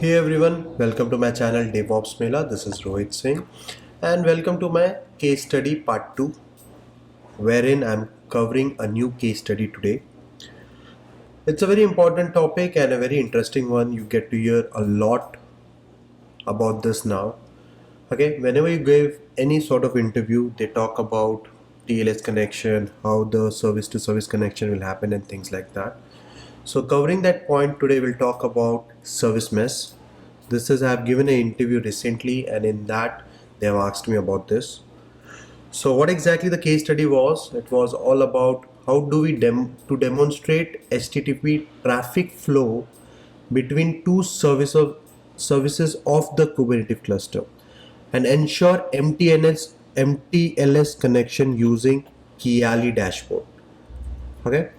Hey everyone, welcome to my channel DevOps Mela. This is Rohit Singh and welcome to my case study part 2 wherein I'm covering a new case study today. It's a very important topic and a very interesting one. You get to hear a lot about this now. Okay, whenever you give any sort of interview, they talk about TLS connection, how the service to service connection will happen and things like that. So covering that point today, we'll talk about service mesh. This is I've given an interview recently, and in that they have asked me about this. So what exactly the case study was? It was all about how do we demonstrate HTTP traffic flow between two services of the Kubernetes cluster and ensure mTLS connection using Kiali dashboard. Okay,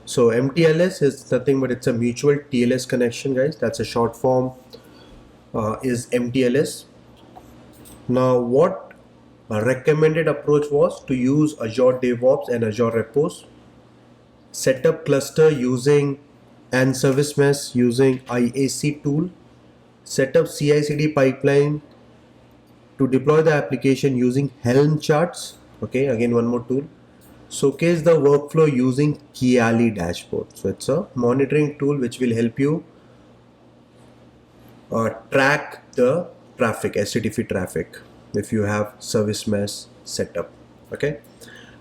so mTLS is nothing but it's a mutual TLS connection, guys. That's a short form is mTLS. Now, what a recommended approach was to use Azure DevOps and Azure repos, set up cluster using and service mesh using IaC tool, set up CI/CD pipeline to deploy the application using Helm charts. Okay, again one more tool. Showcase the workflow using Kiali dashboard. So it's a monitoring tool which will help you track the traffic, HTTP traffic, if you have service mesh setup. Okay,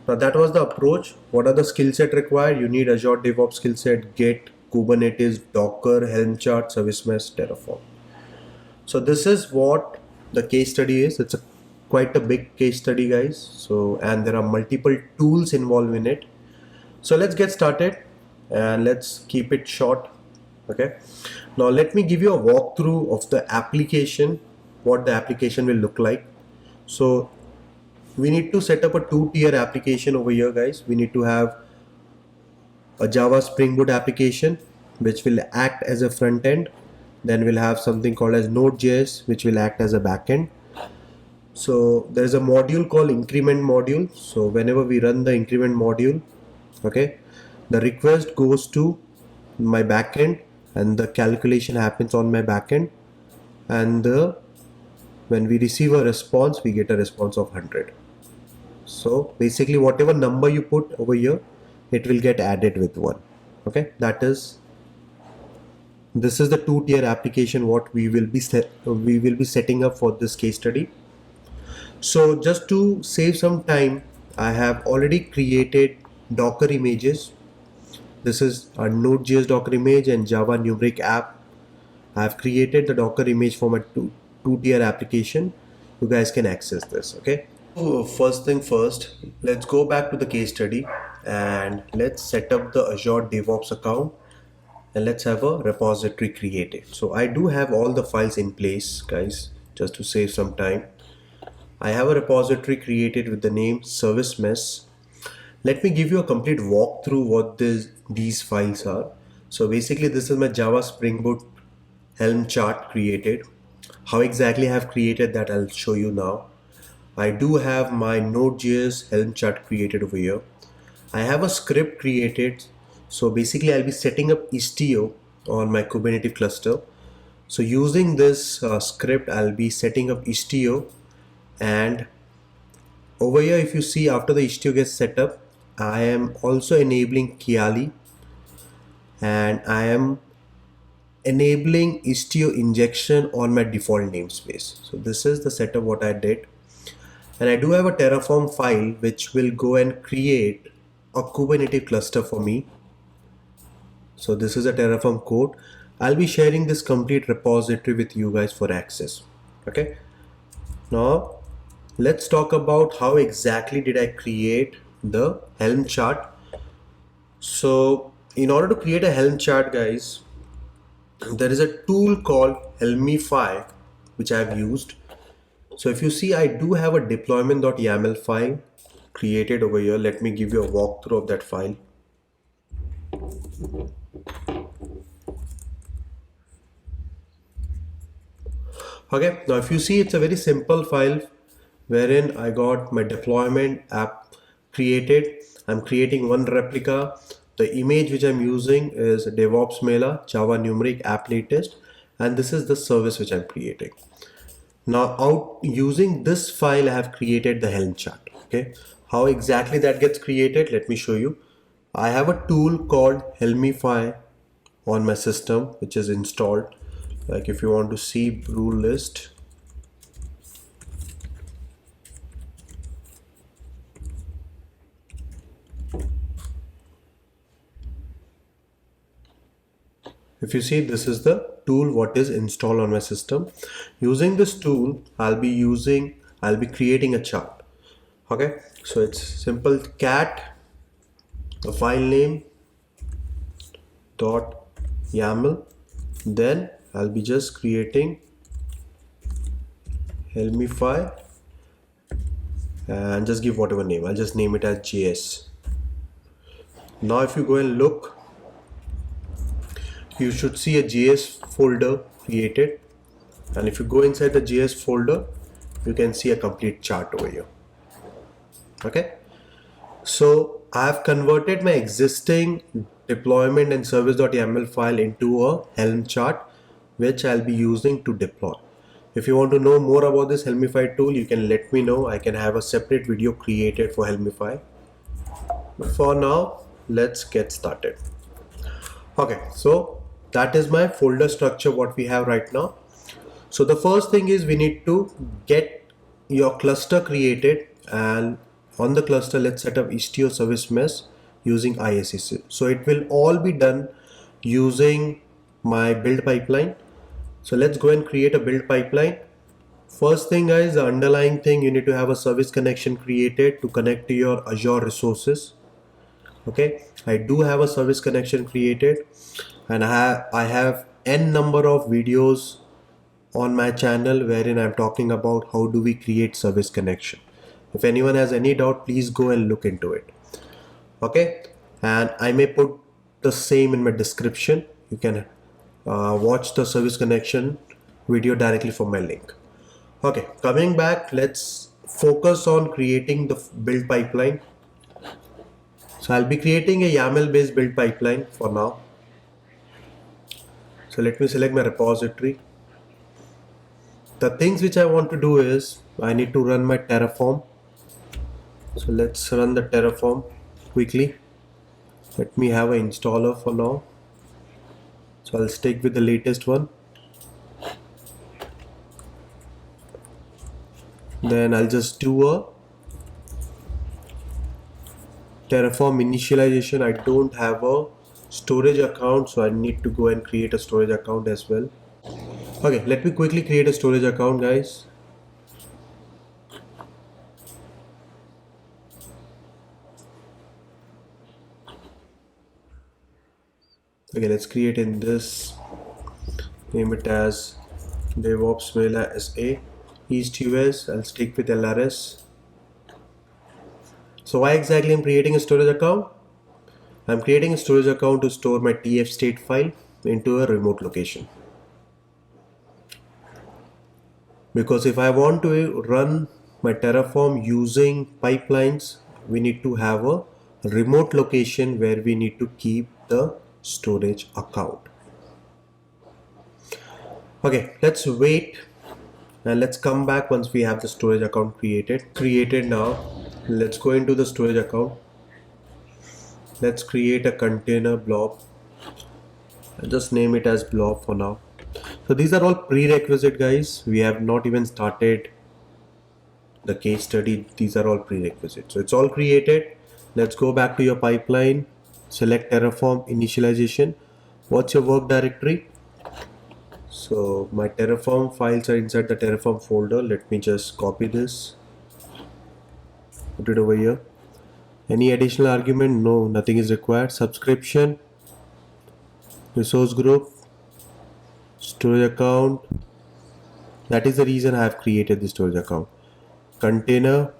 now that was the approach. What are the skill set required? You need Azure DevOps skill set, Git, Kubernetes, Docker, Helm chart, service mesh, Terraform. So this is what the case study is. It's quite a big case study, guys. So, and there are multiple tools involved in it. So let's get started and let's keep it short. Okay, now let me give you a walkthrough of the application, what the application will look like. So we need to set up a two-tier application over here, guys. We need to have a Java Spring Boot application which will act as a front end. Then we'll have something called as Node.js which will act as a backend. So there is a module called increment module. So whenever we run the increment module, okay, the request goes to my backend and the calculation happens on my backend, and when we receive a response, we get a response of 100. So basically whatever number you put over here, it will get added with 1. Okay, this is the two-tier application what we will be setting up for this case study. So just to save some time, I have already created Docker images. This is a Node.js Docker image and Java numeric app. I have created the Docker image for my two-tier application. You guys can access this. Okay. So first thing first, let's go back to the case study and let's set up the Azure DevOps account and let's have a repository created. So I do have all the files in place, guys, just to save some time. I have a repository created with the name service mesh. Let me give you a complete walkthrough what these files are. So basically this is my Java Spring Boot Helm chart created. How exactly I have created that I'll show you now. I do have my Node.js Helm chart created over here. I have a script created. So basically I'll be setting up Istio on my Kubernetes cluster. So using this script, I'll be setting up Istio, and over here if you see after the Istio gets set up, I am also enabling Kiali and I am enabling Istio injection on my default namespace. So this is the setup what I did, and I do have a Terraform file which will go and create a Kubernetes cluster for me. So this is a Terraform code. I'll be sharing this complete repository with you guys for access. Okay, now let's talk about how exactly did I create the Helm chart. So in order to create a Helm chart, guys, there is a tool called Helmify which I have used. So if you see, I do have a deployment.yaml file created over here. Let me give you a walkthrough of that file. Okay, now if you see, it's a very simple file wherein I got my deployment app created. I'm creating one replica. The image which I'm using is DevOps Mela Java numeric app latest, and this is the service which I'm creating. Now out using this file, I have created the Helm chart. Okay, how exactly that gets created? Let me show you. I have a tool called Helmify on my system, which is installed. Like if you want to see rule list, if you see, this is the tool what is installed on my system. Using this tool, I'll be creating a chart. Okay, so it's simple cat, the file name dot YAML, then I'll be just creating Helmify and just give whatever name. I'll just name it as JS. Now if you go and look, you should see a JS folder created, and if you go inside the JS folder, you can see a complete chart over here. Okay, so I have converted my existing deployment and service.yaml file into a Helm chart, which I'll be using to deploy. If you want to know more about this Helmify tool, you can let me know. I can have a separate video created for Helmify. But for now, let's get started. Okay, so that is my folder structure what we have right now. So the first thing is we need to get your cluster created, and on the cluster let's set up Istio service mesh using IaC. So it will all be done using my build pipeline. So let's go and create a build pipeline. First thing guys, the underlying thing, you need to have a service connection created to connect to your Azure resources. Okay, I do have a service connection created, and I have n number of videos on my channel wherein I'm talking about how do we create service connection. If anyone has any doubt, please go and look into it. Okay, and I may put the same in my description. You can watch the service connection video directly from my link. Okay, coming back, let's focus on creating the build pipeline. So I'll be creating a YAML based build pipeline for now. So let me select my repository. The things which I want to do is I need to run my Terraform. So let's run the Terraform quickly. Let me have an installer for now. So I'll stick with the latest one. Then I'll just do a Terraform initialization. I don't have a storage account, so I need to go and create a storage account as well. Okay, let me quickly create a storage account, guys. Okay, let's create in this, name it as DevOps mail SA East US. I'll stick with LRS. So why exactly I'm creating a storage account? I'm creating a storage account to store my TF state file into a remote location. Because if I want to run my Terraform using pipelines, we need to have a remote location where we need to keep the storage account. Okay, let's wait and let's come back once we have the storage account created. Now let's go into the storage account. Let's create a container blob. I'll just name it as blob for now. So these are all prerequisite, guys. We have not even started the case study. These are all prerequisite. So it's all created. Let's go back to your pipeline. Select Terraform initialization. What's your work directory? So my Terraform files are inside the Terraform folder. Let me just copy this. Put it over here. Any additional argument? No, nothing is required. Subscription, resource group, storage account. That is the reason I have created the storage account. Container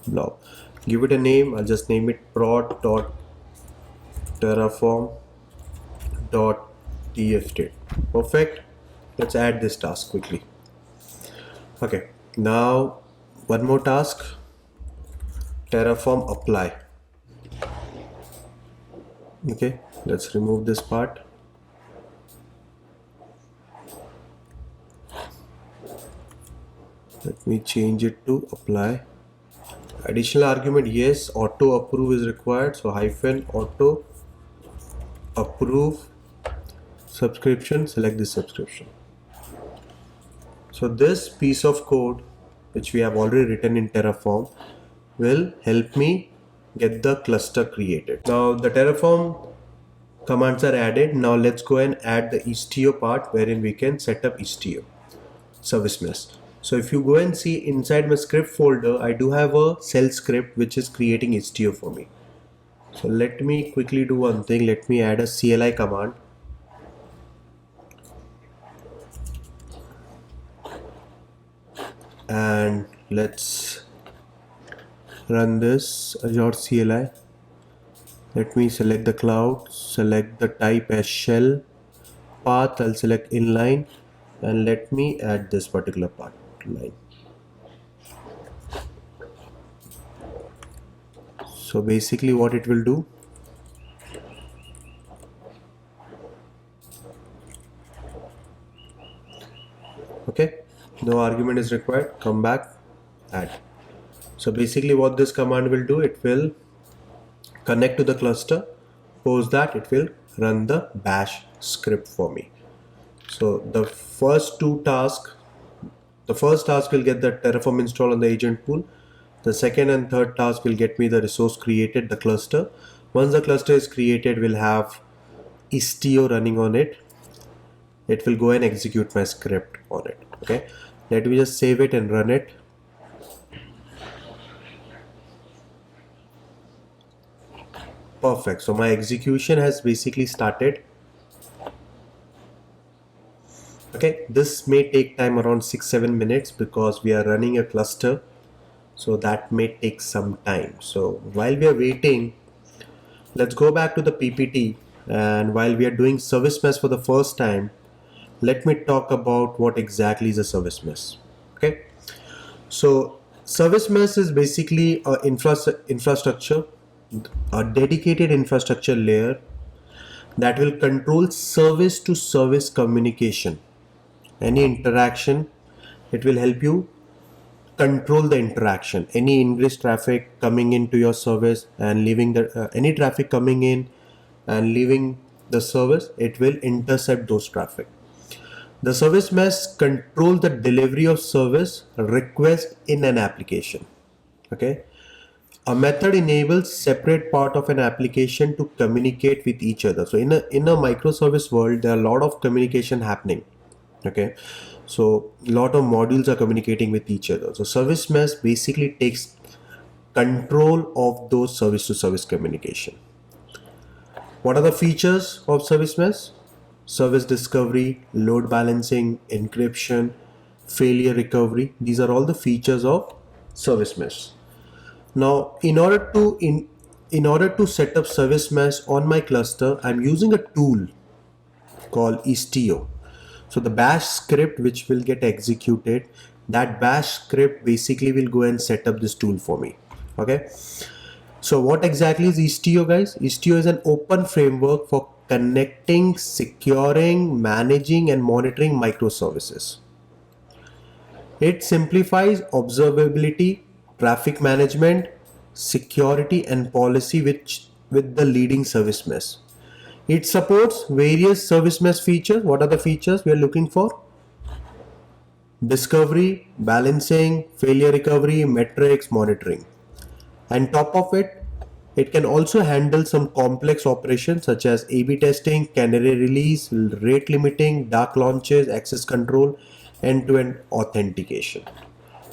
blob. Give it a name. I'll just name it prod.terraform.tf. Perfect. Let's add this task quickly. Okay, now one more task. Terraform apply. Okay, let's remove this part. Let me change it to apply. Additional argument, yes, auto approve is required. So hyphen auto approve subscription, select this subscription. So this piece of code, which we have already written in Terraform, will help me get the cluster created. Now the Terraform commands are added. Now let's go and add the Istio part wherein we can set up Istio service mesh. So if you go and see inside my script folder, I do have a shell script which is creating Istio for me. So let me quickly do one thing. Let me add a CLI command. And let's run this Azure CLI. Let me select the cloud, select the type as shell, path I'll select inline, and let me add this particular part line. So basically what it will do, okay, no argument is required, come back, add. So basically what this command will do, it will connect to the cluster, post that it will run the bash script for me. So the first task will get the Terraform install on the agent pool. The second and third task will get me the resource created, the cluster. Once the cluster is created, we'll have Istio running on it. It will go and execute my script on it. Okay, let me just save it and run it. Perfect. So my execution has basically started. Okay, this may take time around 6-7 minutes because we are running a cluster, so that may take some time. So while we are waiting, let's go back to the PPT, and while we are doing service mesh for the first time, let me talk about what exactly is a service mesh. Okay, so service mesh is basically a infrastructure, a dedicated infrastructure layer that will control service to service communication. Any interaction, it will help you control the interaction. Any ingress traffic coming into your service and leaving the any traffic coming in and leaving the service, it will intercept those traffic. The service mesh control the delivery of service request in an application. Okay, a method enables separate part of an application to communicate with each other. So in a microservice world, there are a lot of communication happening. Okay, so a lot of modules are communicating with each other. So service mesh basically takes control of those service to service communication. What are the features of service mesh? Service discovery, load balancing, encryption, failure recovery. These are all the features of service mesh. Now in order to set up service mesh on my cluster, I'm using a tool called Istio. So the bash script which will get executed, that bash script basically will go and set up this tool for me. Okay, so what exactly is Istio, guys? Istio is an open framework for connecting, securing, managing and monitoring microservices. It simplifies observability, traffic management, security and policy with the leading service mesh. It supports various service mesh features. What are the features we are looking for? Discovery, balancing, failure recovery, metrics, monitoring. And top of it, it can also handle some complex operations such as A/B testing, canary release, rate limiting, dark launches, access control, end-to-end authentication.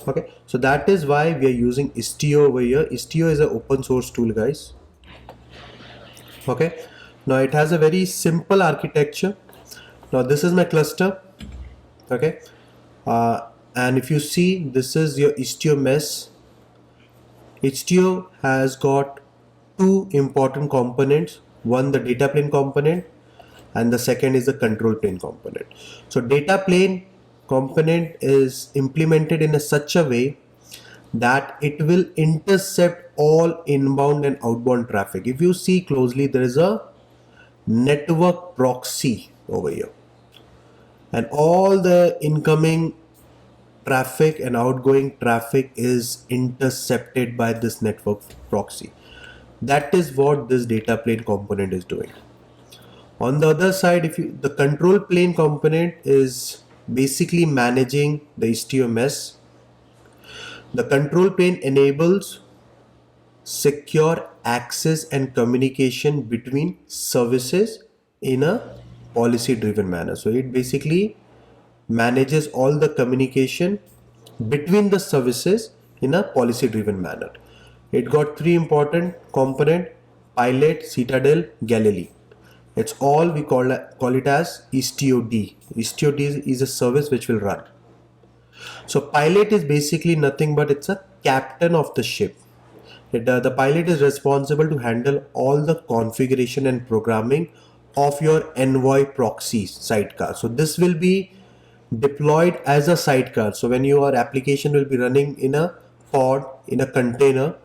Okay, so that is why we are using Istio over here. Istio is an open source tool, guys. Okay, now it has a very simple architecture. Now this is my cluster. Okay, and if you see, this is your Istio mesh. Istio has got two important components. One, the data plane component, and the second is the control plane component. So data plane component is implemented in such a way that it will intercept all inbound and outbound traffic. If you see closely, there is a network proxy over here, and all the incoming traffic and outgoing traffic is intercepted by this network proxy. That is what this data plane component is doing. On the other side, the control plane component is basically managing the Istio mess. The control plane enables secure access and communication between services in a policy driven manner. So it basically manages all the communication between the services in a policy driven manner. It got three important component: Pilot, Citadel, Galilee. It's all we call it as Istio D. Istio D is a service which will run. So Pilot is basically nothing but it's a captain of the ship. The pilot is responsible to handle all the configuration and programming of your Envoy proxy sidecar. So this will be deployed as a sidecar. So when your application will be running in a pod, in a container,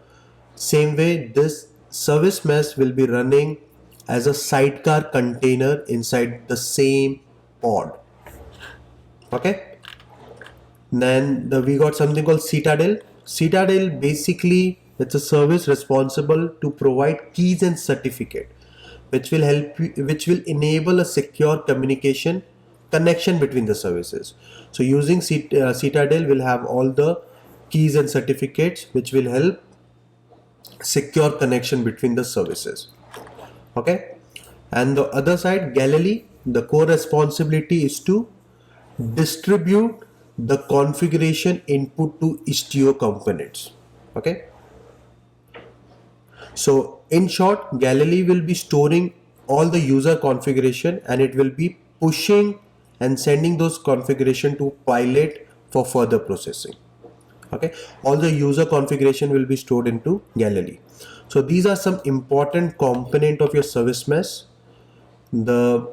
same way this service mesh will be running as a sidecar container inside the same pod. Okay. Then we got something called Citadel. Citadel basically it's a service responsible to provide keys and certificate, which will which will enable a secure communication connection between the services. So using Citadel will have all the keys and certificates which will help secure connection between the services. Okay, and the other side, Galilee, the core responsibility is to distribute the configuration input to Istio components. Okay, so in short, Galilee will be storing all the user configuration and it will be pushing and sending those configuration to Pilot for further processing. Okay, all the user configuration will be stored into Galilee. So these are some important component of your service mesh. The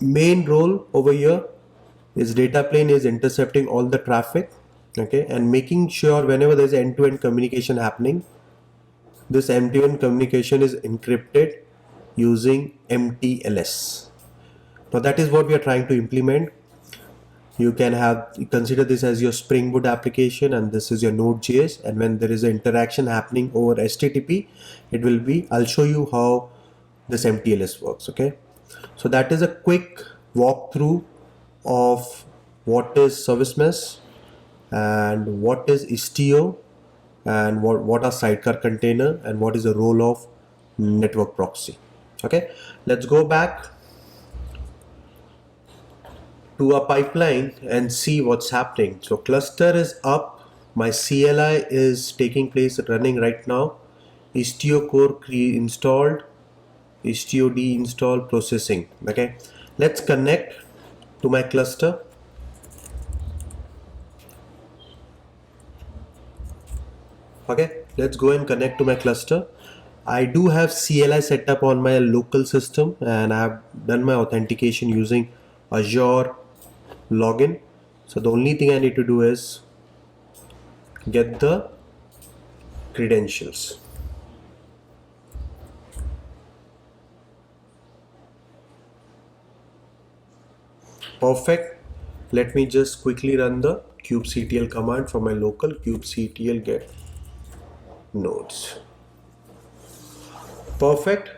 main role over here is data plane is intercepting all the traffic, okay, and making sure whenever there is end-to-end communication happening, this end-to-end communication is encrypted using mTLS. Now that is what we are trying to implement. You can consider this as your springboot application and this is your Node.js, and when there is an interaction happening over HTTP, it will be, I'll show you how this mTLS works. Okay, so that is a quick walkthrough of what is service mesh and what is Istio and what are sidecar container and what is the role of network proxy. Okay, let's go back to a pipeline and see what's happening. So cluster is up, my CLI is taking place, running right now. Istio core installed, Istio D install, processing. Okay, let's connect to my cluster. Okay, let's go and connect to my cluster. I do have CLI set up on my local system and I have done my authentication using Azure login. So the only thing I need to do is get the credentials. Perfect. Let me just quickly run the kubectl command from my local kubectl get nodes. Perfect.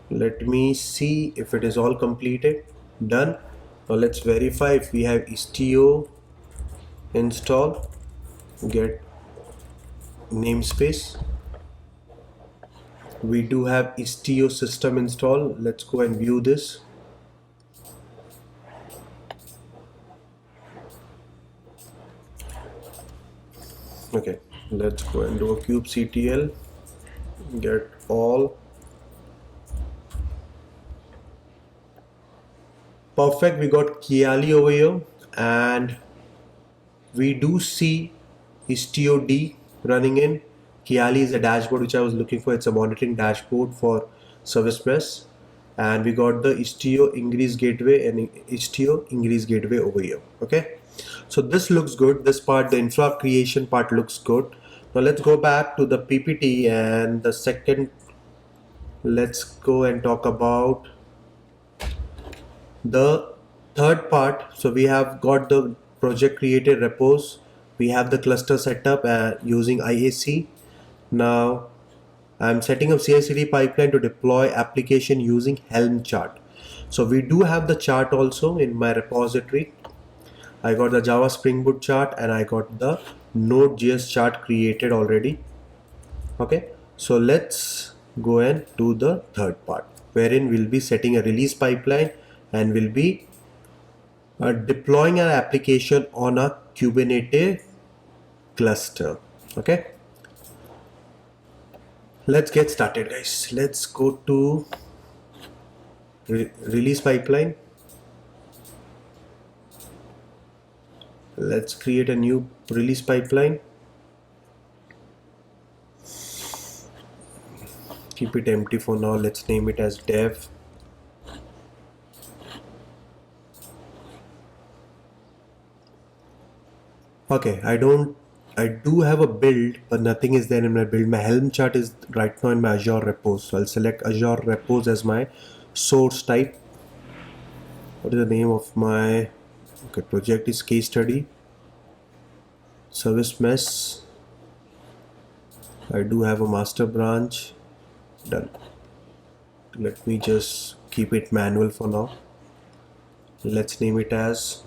Let me see if it is all completed. Done. Now let's verify if we have Istio install, get namespace. We do have Istio system install. Let's go and view this. Okay, let's go and do a kubectl get all. Perfect, we got Kiali over here and we do see Istio D running in. Kiali is a dashboard which I was looking for. It's a monitoring dashboard for service mesh, and we got the Istio ingress gateway and Istio ingress gateway over here. Okay, so this looks good. This part, the infra creation part, looks good. Now let's go back to the PPT and the second, let's go and talk about the third part. So we have got the project created repos. We have the cluster setup using IaC. Now I'm setting up CI/CD pipeline to deploy application using Helm chart. So we do have the chart also in my repository. I got the Java Spring Boot chart and I got the Node.js chart created already. Okay, so let's go and do the third part, wherein we'll be setting a release pipeline and we'll be deploying an application on a Kubernetes cluster. Okay, let's get started, guys. Let's go to release pipeline. Let's create a new release pipeline. Keep it empty for now. Let's name it as dev. Okay, I do have a build, but nothing is there in my build. My Helm chart is right now in my Azure repos. So I'll select Azure repos as my source type. What is the name of my project? Is case study service mesh. I do have a master branch. Done. Let me just keep it manual for now. Let's name it as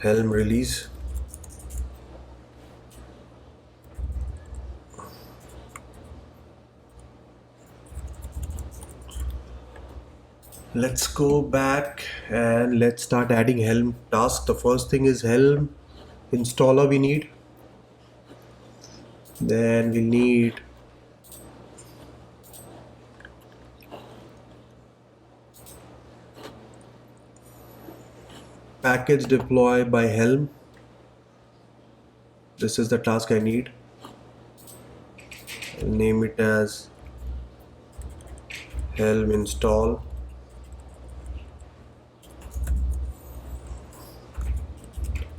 Helm release. Let's go back and let's start adding Helm tasks. The first thing is Helm installer we need. Then we need package deploy by Helm. This is the task I need. I'll name it as Helm install.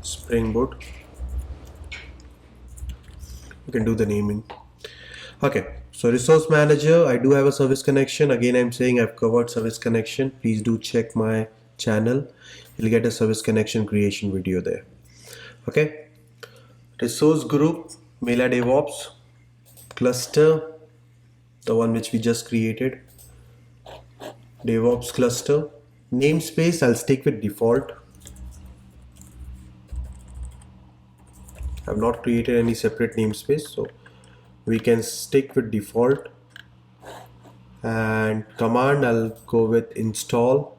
Spring Boot. You can do the naming. Okay, so resource manager, I do have a service connection. Again, I'm saying I've covered service connection. Please do check my channel. You'll get a service connection creation video there. Okay, resource group, Mela DevOps, cluster, the one which we just created, DevOps cluster. Namespace, I'll stick with default. I've not created any separate namespace, so we can stick with default. And command, I'll go with install.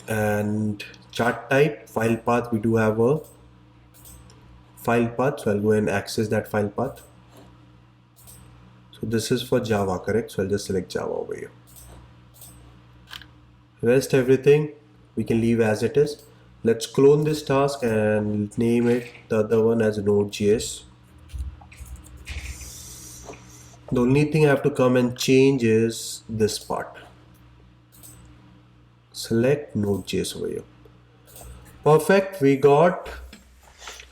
And chart type, file path, we do have a file path, so I'll go and access that file path. So this is for Java, correct? So I'll just select Java over here. Rest everything we can leave as it is. Let's clone this task and name it the other one as Node.js. The only thing I have to come and change is this part. Select Node.js over here. Perfect, we got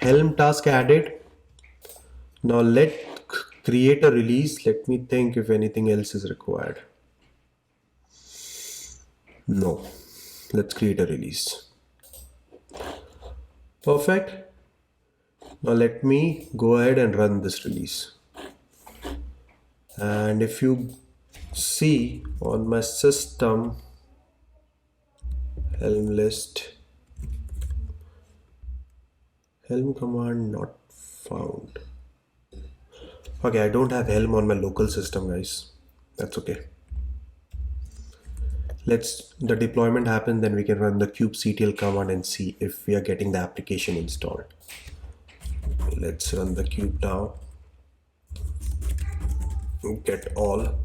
Helm task added. Now let's create a release. Let me think if anything else is required. No. Let's create a release. Perfect. Now let me go ahead and run this release. And if you see on my system, Helm list, Helm command not found. Okay, I don't have Helm on my local system, guys. That's okay. Let's the deployment happen, then we can run the kubectl command and see if we are getting the application installed. Let's run the kube now. Get all.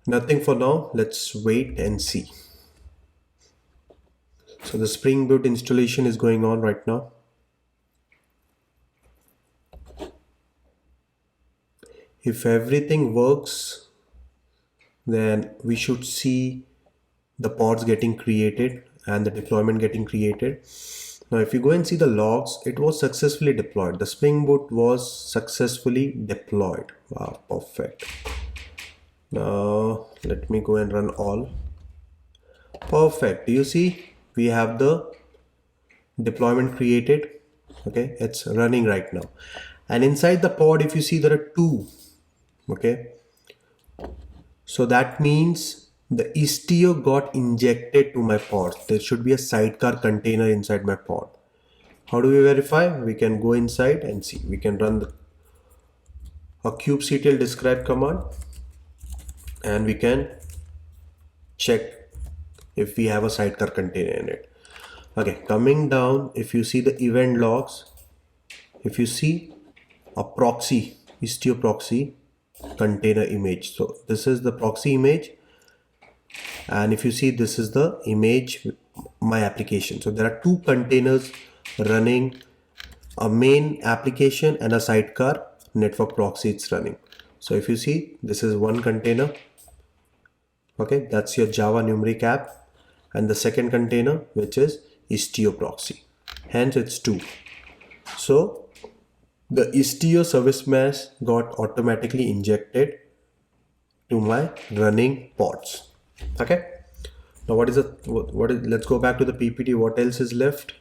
Nothing for now. Let's wait and see. So the Spring Boot installation is going on right now. If everything works, then we should see the pods getting created and the deployment getting created. Now if you go and see the logs, it was successfully deployed. The Spring Boot was successfully deployed. Wow, perfect. Now let me go and run all. Perfect. Do you see we have the deployment created? Okay, it's running right now. And inside the pod, if you see, there are two. Okay, so that means the Istio got injected to my pod. There should be a sidecar container inside my pod. How do we verify? We can go inside and see. We can run a kubectl describe command and we can check if we have a sidecar container in it. Okay, coming down, if you see the event logs, if you see a proxy, Istio proxy container image. So this is the proxy image, and if you see, this is the image, my application. So there are two containers running, a main application and a sidecar network proxy it's running. So if you see, this is one container. Okay, that's your Java numeric app, and the second container, which is Istio proxy. Hence it's two. So the Istio service mesh got automatically injected to my running pods. Okay. Now what is let's go back to the PPT. What else is left?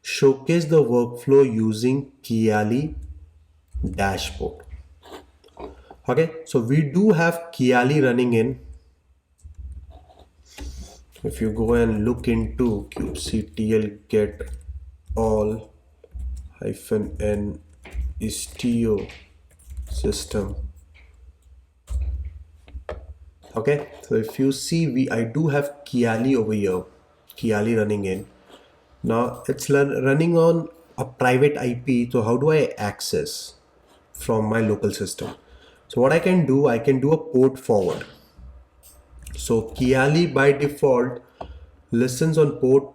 Showcase the workflow using Kiali dashboard. Okay, so we do have Kiali running in. If you go and look into kubectl get all -n Istio system. Okay, so if you see, I do have Kiali over here, Kiali running in. Now it's running on a private IP. So how do I access from my local system? So what I can do a port forward. So Kiali by default listens on port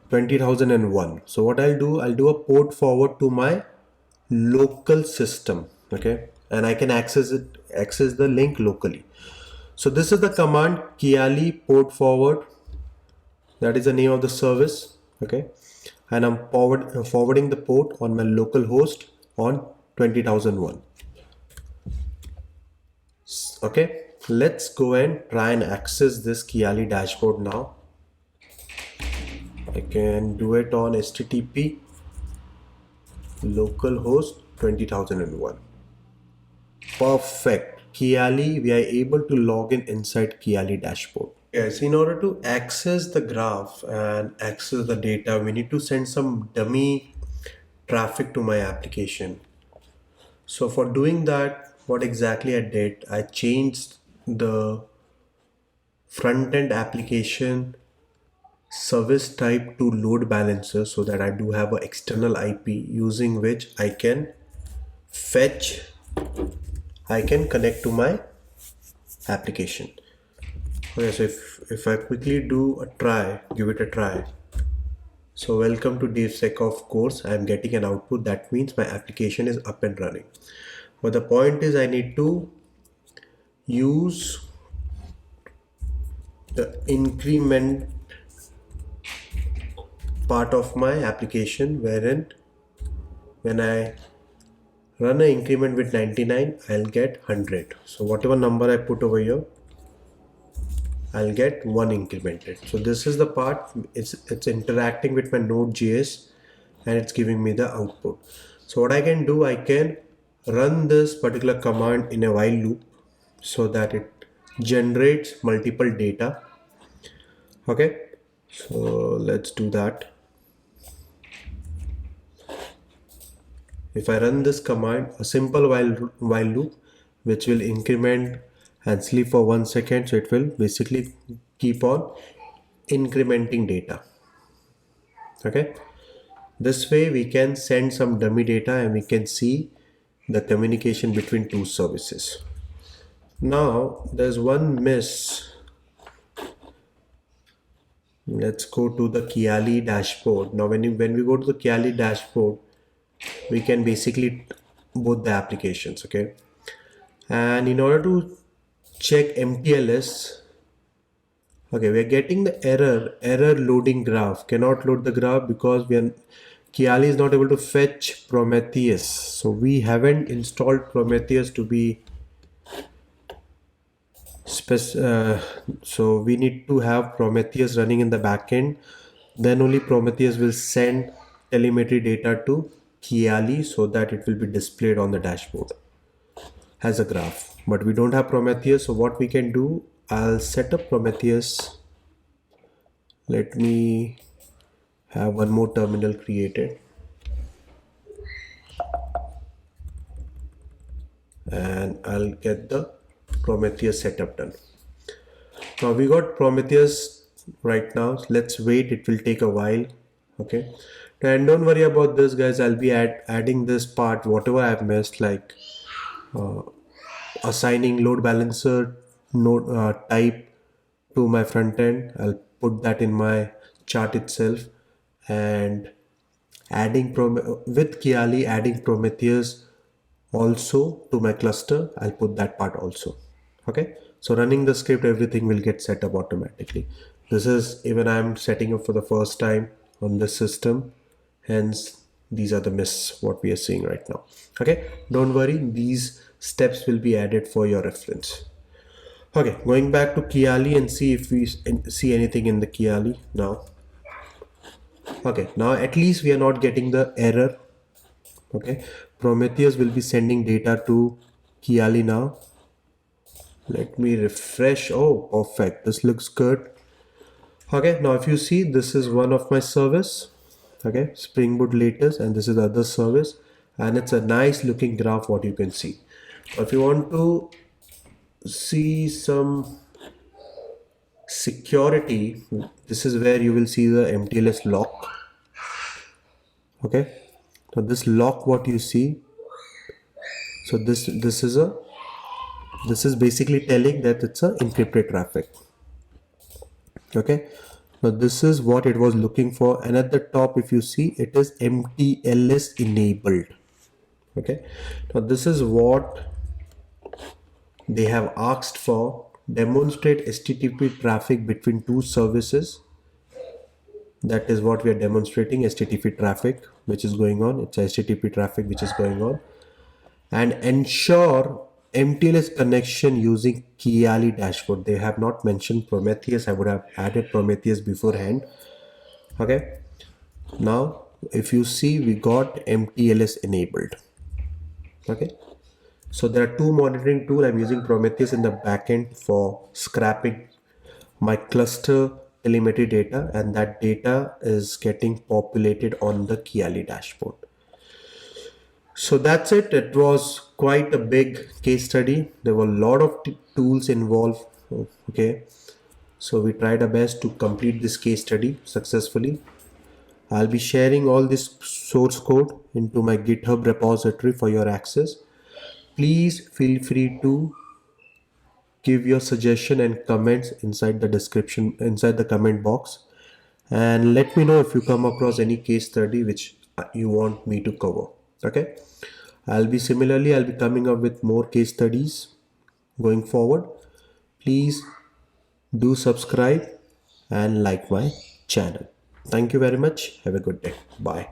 20,001. So what I'll do a port forward to my local system. Okay, and I can access the link locally. So this is the command Kiali port forward. That is the name of the service. Okay, and I'm forwarding the port on my local host on 20,001. Okay, let's go and try and access this Kiali dashboard now. I can do it on HTTP localhost 20,001. Perfect. Kiali, we are able to log in inside Kiali dashboard. Yes, in order to access the graph and access the data, we need to send some dummy traffic to my application. So for doing that, what exactly I did, I changed the front-end application service type to load balancer so that I do have an external IP using which I can connect to my application. Okay, so if I quickly give it a try. So welcome to DevSecOps course. I am getting an output. That means my application is up and running. But the point is I need to use the increment part of my application, wherein when I run an increment with 99, I'll get 100. So whatever number I put over here, I'll get 1 incremented. So this is the part, it's interacting with my Node.js and it's giving me the output. So what I can do, I can run this particular command in a while loop so that it generates multiple data. Okay, so let's do that. If I run this command, a simple while loop, which will increment and sleep for 1 second, so it will basically keep on incrementing data. Okay, this way we can send some dummy data and we can see the communication between two services. Now there's one miss. Let's go to the Kiali dashboard. Now when we go to the Kiali dashboard, we can basically both the applications. Okay, and in order to check mTLS, okay, we are getting the error loading graph, cannot load the graph because Kiali is not able to fetch Prometheus. So we haven't installed Prometheus to be So we need to have Prometheus running in the backend. Then only Prometheus will send telemetry data to Kiali so that it will be displayed on the dashboard as a graph. But we don't have Prometheus, so what we can do, I'll set up Prometheus. Let me have one more terminal created. And I'll get the Prometheus setup done. Now we got Prometheus right now. Let's wait, it will take a while. Okay, and don't worry about this, guys. I'll be adding this part, whatever I've missed, like assigning load balancer node type to my front end. I'll put that in my chart itself, and with Kiali adding Prometheus also to my cluster. I'll put that part also. Okay, so running the script, everything will get set up automatically. This is even I'm setting up for the first time on this system, hence these are the miss what we are seeing right now. Okay, don't worry, these steps will be added for your reference. Okay, going back to Kiali and see if we see anything in the Kiali now. Okay, now at least we are not getting the error. Okay, Prometheus will be sending data to Kiali now. Let me refresh. Oh, perfect, this looks good. Okay, now if you see, this is one of my service. Okay, springboot latest, and this is the other service, and it's a nice looking graph what you can see. If you want to see some security, this is where you will see the mTLS lock. Okay, so this lock what you see, so this is basically telling that it's a encrypted traffic. Okay, now this is what it was looking for, and at the top if you see, it is mTLS enabled. Okay, now this is what they have asked for. Demonstrate HTTP traffic between two services. That is what we are demonstrating, HTTP traffic which is going on. It's HTTP traffic which is going on, and ensure mTLS connection using Kiali dashboard. They have not mentioned Prometheus. I would have added Prometheus beforehand. Okay, now if you see, we got mTLS enabled. Okay, so there are two monitoring tools. I'm using Prometheus in the backend for scrapping my cluster telemetry data, and that data is getting populated on the Kiali dashboard. So that's it. It was quite a big case study. There were a lot of tools involved. Okay, so we tried our best to complete this case study successfully. I'll be sharing all this source code into my GitHub repository for your access. Please feel free to give your suggestion and comments inside the description, inside the comment box, and let me know if you come across any case study which you want me to cover. Okay, I'll be coming up with more case studies going forward. Please do subscribe and like my channel. Thank you very much. Have a good day. Bye.